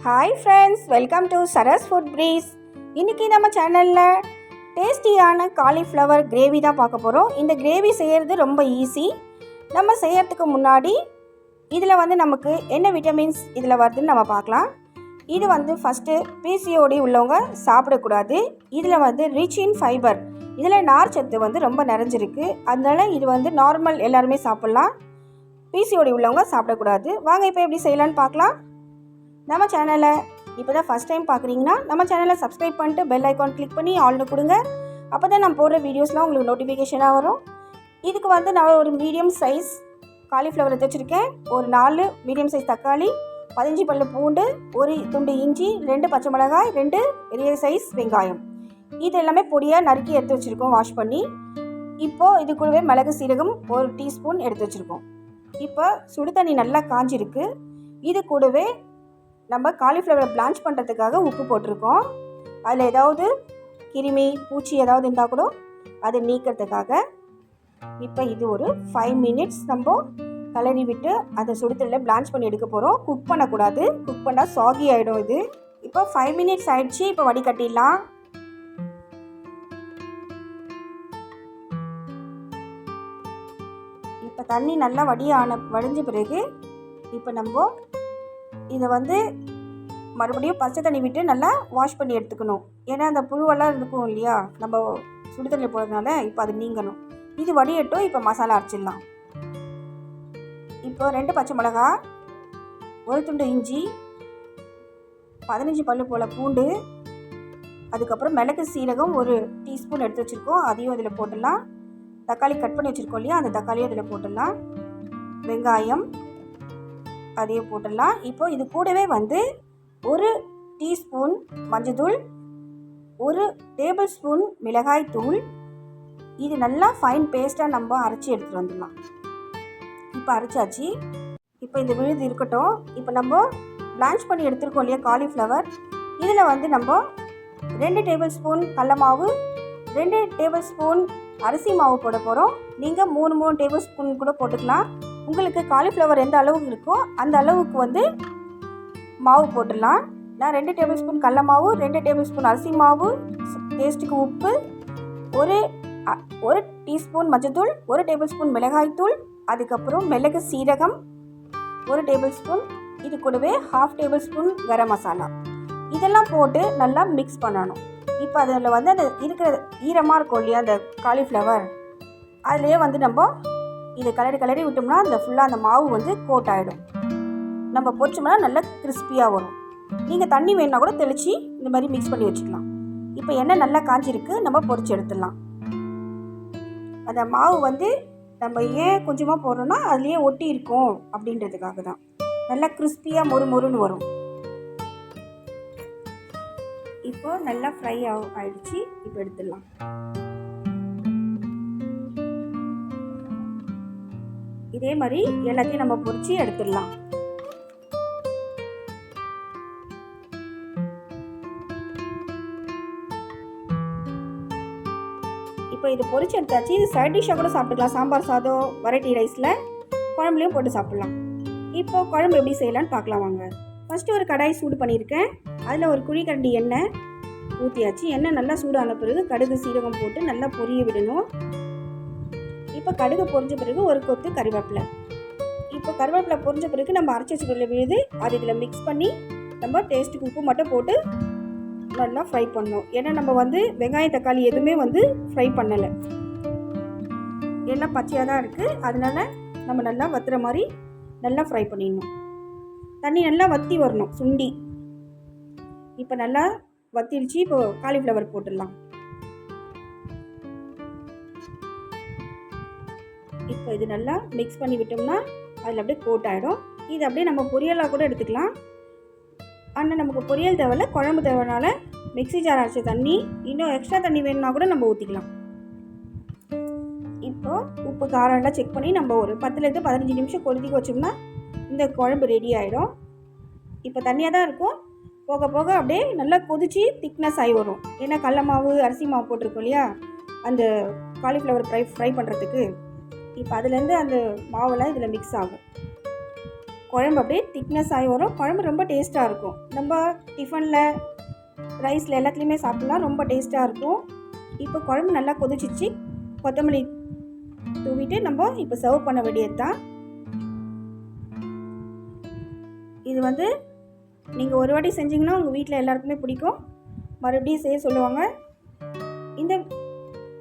Hi friends, welcome to Saras food breeze. இன்றைக்கி நம்ம சேனலில் டேஸ்டியான காலிஃப்ளவர் கிரேவி தான் பார்க்க போகிறோம். இந்த கிரேவி செய்கிறது ரொம்ப ஈஸி. நம்ம செய்கிறதுக்கு முன்னாடி இதில் நமக்கு என்ன விட்டமின்ஸ் இதில் வருதுன்னு நம்ம பார்க்கலாம். இது ஃபஸ்ட்டு பிசிஓடி உள்ளவங்க சாப்பிடக்கூடாது. இதில் ரிச் இன் ஃபைபர், இதில் நார் சத்து ரொம்ப நிறைஞ்சிருக்கு. அதனால் இது நார்மல் எல்லாருமே சாப்பிட்லாம். பிசிஓடி உள்ளவங்க சாப்பிடக்கூடாது. வாங்க இப்போ எப்படி செய்யலான்னு பார்க்கலாம். நம்ம சேனலை இப்போ தான் ஃபஸ்ட் டைம் பார்க்குறீங்கன்னா நம்ம சேனலை சப்ஸ்கிரைப் பண்ணிட்டு பெல் ஐக்கான் கிளிக் பண்ணி ஆல்னு கொடுங்க. அப்போ தான் நான் போடுற வீடியோஸ்லாம் உங்களுக்கு நோட்டிஃபிகேஷனாக வரும். இதுக்கு நான் ஒரு மீடியம் சைஸ் காலிஃப்ளவர் எடுத்து வச்சுருக்கேன். ஒரு 4 மீடியம் சைஸ் தக்காளி, 15 பல்லு பூண்டு, ஒரு துண்டு இஞ்சி, 2 பச்சை மிளகாய், 2 பெரிய சைஸ் வெங்காயம், இது எல்லாமே பொடியாக நறுக்கி எடுத்து வச்சுருக்கோம் வாஷ் பண்ணி. இப்போது இது கூடவே மிளகு சீரகம் 1 டீஸ்பூன் எடுத்து வச்சுருக்கோம். இப்போ சுடு தண்ணி நல்லா காஞ்சிருக்கு. இது கூடவே நம்ம காலிஃப்ளவரை பிளான்ச் பண்ணுறதுக்காக உப்பு போட்டிருக்கோம். அதில் ஏதாவது கிருமி பூச்சி ஏதாவது இருந்தால் கூட அதை நீக்கிறதுக்காக. இப்போ இது ஒரு 5 மினிட்ஸ் நம்ம கலரி விட்டு அதை சுடுதண்ணில் பிளான்ச் பண்ணி எடுக்க போகிறோம். குக் பண்ணக்கூடாது, குக் பண்ணால் சாகி ஆகிடும் இது. இப்போ 5 மினிட்ஸ் ஆகிடுச்சு. இப்போ வடிகட்டிடலாம். இப்போ தண்ணி நல்லா வடிஞ்ச பிறகு இப்போ நம்ம இதை மறுபடியும் பச்சை தண்ணி விட்டு நல்லா வாஷ் பண்ணி எடுத்துக்கணும். ஏன்னா அந்த புழுவெல்லாம் இருக்கும் இல்லையா, நம்ம சுடு தண்ணி போடுறதுனால இப்போ அது நீங்கணும். இது வடியட்டும். இப்போ மசாலா அரைச்சிடலாம். இப்போ 2 பச்சை மிளகா, 1 துண்டு இஞ்சி, 15 பல்லு போல் பூண்டு, அதுக்கப்புறம் மிளகு சீரகம் 1 டீஸ்பூன் எடுத்து வச்சுருக்கோம். அதையும் அதில் போட்டுடலாம். தக்காளி கட் பண்ணி வச்சுருக்கோம் இல்லையா, அந்த தக்காளியும் அதில் போட்டுடலாம். வெங்காயம் அதையும் போட்டுடலாம். இப்போ இது கூடவே 1 டீஸ்பூன் மஞ்சள்தூள், 1 டேபிள் ஸ்பூன் மிளகாய் தூள், இது நல்லா ஃபைன் பேஸ்ட்டாக நம்ம அரைச்சி எடுத்துகிட்டு வந்துடலாம். இப்போ அரைச்சாச்சு. இப்போ இந்த விழுது இருக்கட்டும். இப்போ நம்ம பிளான்ச் பண்ணி எடுத்துருக்கோம் இல்லையா காலிஃப்ளவர், இதில் நம்ம 2 டேபிள் ஸ்பூன் கடல மாவு, 2 டேபிள் ஸ்பூன் அரிசி மாவு போட போகிறோம். நீங்கள் 3 டேபிள் ஸ்பூன் கூட போட்டுக்கலாம். உங்களுக்கு காலிஃப்ளவர் எந்த அளவுக்கு இருக்கோ அந்த அளவுக்கு மாவு போட்டுடலாம். நான் 2 டேபிள் ஸ்பூன் கடல மாவு, 2 டேபிள் ஸ்பூன் அரிசி மாவு, டேஸ்ட்டுக்கு உப்பு, ஒரு டீஸ்பூன் மஞ்சள்தூள், 1 டேபிள் ஸ்பூன் மிளகாய்த்தூள், அதுக்கப்புறம் மிளகு சீரகம் 1 டேபிள் ஸ்பூன், இது கூடவே 1/2 டேபிள் ஸ்பூன் கரம் மசாலா, இதெல்லாம் போட்டு நல்லா மிக்ஸ் பண்ணணும். இப்போ அதில் அந்த இருக்கிற ஈரமாக இருக்கும் இல்லையா அந்த காலிஃப்ளவர், அதுலேயே நம்ம இதை கலரி விட்டோம்னா அந்த ஃபுல்லாக அந்த மாவு கோட் ஆகிடும். நம்ம பொரிச்சோம்னா நல்லா கிறிஸ்பியாக வரும். நீங்கள் தண்ணி வேணுன்னா கூட தெளித்து இந்த மாதிரி மிக்ஸ் பண்ணி வச்சுக்கலாம். இப்போ எண்ணெய் நல்லா காஞ்சிருக்கு, நம்ம பொரிச்சு எடுத்துடலாம். அந்த மாவு நம்ம ஏன் கொஞ்சமாக போடுறோன்னா அதுலேயே ஒட்டி இருக்கும் அப்படின்றதுக்காக தான். நல்லா கிறிஸ்பியாக மொறுன்னு வரும். இப்போ நல்லா ஃப்ரை ஆகிடுச்சு. இப்போ எடுத்துடலாம். இதே மாதிரி எல்லாத்தையும் நம்ம பொரிச்சு எடுத்துடலாம். இப்போ இது பொரிச்சு எடுத்தாச்சு. இது சைட் டிஷ்ஷாக கூட சாப்பிட்டுக்கலாம். சாம்பார் சாதம், வெரைட்டி ரைஸில், குழம்புலையும் போட்டு சாப்பிட்லாம். இப்போ குழம்பு எப்படி செய்யலான்னு பார்க்கலாம் வாங்க. ஃபஸ்ட்டு ஒரு கடாய் சூடு பண்ணியிருக்கேன். அதில் ஒரு குழிக்கரண்டி எண்ணெய் ஊற்றியாச்சு. எண்ணெய் நல்லா சூடான பிறகு கடுகு சீரகம் போட்டு நல்லா பொரிய விடணும். இப்போ கடுகு பொரிஞ்ச பிறகு ஒரு கொத்து கறிவேப்பிலை. இப்போ கறிவேப்பிலை பொரிஞ்ச பிறகு நம்ம அரைச்சி வச்சுக்கொள்ள விழுது அது இதில் மிக்ஸ் பண்ணி நம்ம டேஸ்ட்டுக்கு உப்பு மட்டும் போட்டு நல்லா ஃப்ரை பண்ணணும். ஏன்னா நம்ம வெங்காயம் தக்காளி எதுவுமே ஃப்ரை பண்ணலை, எல்லாம் பச்சையாக தான் இருக்குது. அதனால நம்ம நல்லா வத்துற மாதிரி நல்லா ஃப்ரை பண்ணிடணும். தண்ணி நல்லா வற்றி வரணும், சுண்டி. இப்போ நல்லா வத்திடுச்சு. இப்போ காலிஃப்ளவர் போட்டுடலாம். இப்போ இது நல்லா மிக்ஸ் பண்ணி விட்டோம்னா அதில் அப்படியே கோட் ஆகிடும். இது அப்படியே நம்ம பொரியலாக கூட எடுத்துக்கலாம். ஆனால் நமக்கு பொரியல் தேவையில்ல, குழம்பு தேவைனால மிக்ஸி ஜார் அரைச்ச தண்ணி, இன்னும் எக்ஸ்ட்ரா தண்ணி வேணும்னா கூட நம்ம ஊற்றிக்கலாம். இப்போது உப்பு காரம் எல்லாம் செக் பண்ணி நம்ம ஒரு 10லேருந்து 15 நிமிஷம் கொதிக்க வச்சோம்னா இந்த குழம்பு ரெடி ஆகிடும். இப்போ தண்ணியாக தான் இருக்கும். போக போக அப்படியே நல்லா கொதித்து திக்னஸ் ஆகி வரும். ஏன்னா கடல மாவு அரிசி மாவு போட்டிருக்கோம் இல்லையா அந்த காலிஃப்ளவர் ஃப்ரை பண்ணுறதுக்கு. இப்போ அதுலேருந்து அந்த மாவெல்லாம் இதில் மிக்ஸ் ஆகும். குழம்பு அப்படியே திக்னஸ் ஆகி வரும். குழம்பு ரொம்ப டேஸ்ட்டாக இருக்கும். நம்ம டிஃபனில், ரைஸில் எல்லாத்துலேயுமே சாப்பிட்லாம். ரொம்ப டேஸ்ட்டாக இருக்கும். இப்போ குழம்பு நல்லா கொதிச்சிச்சு. கொத்தமல்லி தூவிட்டு நம்ம இப்போ சர்வ் பண்ண வேண்டியது தான். இது வந்து நீங்கள் ஒரு வாட்டி செஞ்சிங்கன்னா உங்கள் வீட்டில் எல்லாருக்குமே பிடிக்கும். மறுபடியும் செய்ய சொல்லுவாங்க. இந்த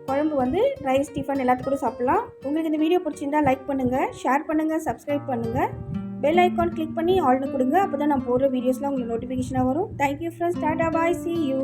குழம்பு வந்து ரைஸ், டிஃபன் எல்லாத்துக்கூட சாப்பிட்லாம். உங்களுக்கு இந்த வீடியோ பிடிச்சிருந்தால் லைக் பண்ணுங்கள், ஷேர் பண்ணுங்கள், சப்ஸ்கிரைப் பண்ணுங்கள். பெல் ஐக்கான் கிளிக் பண்ணி ஆல்னு கொடுங்க. அப்போ தான் நான் போடுற வீடியோஸ்லாம் உங்களுக்கு நோட்டிஃபிகேஷனாக வரும். Thank you friends. Tata bye, see you.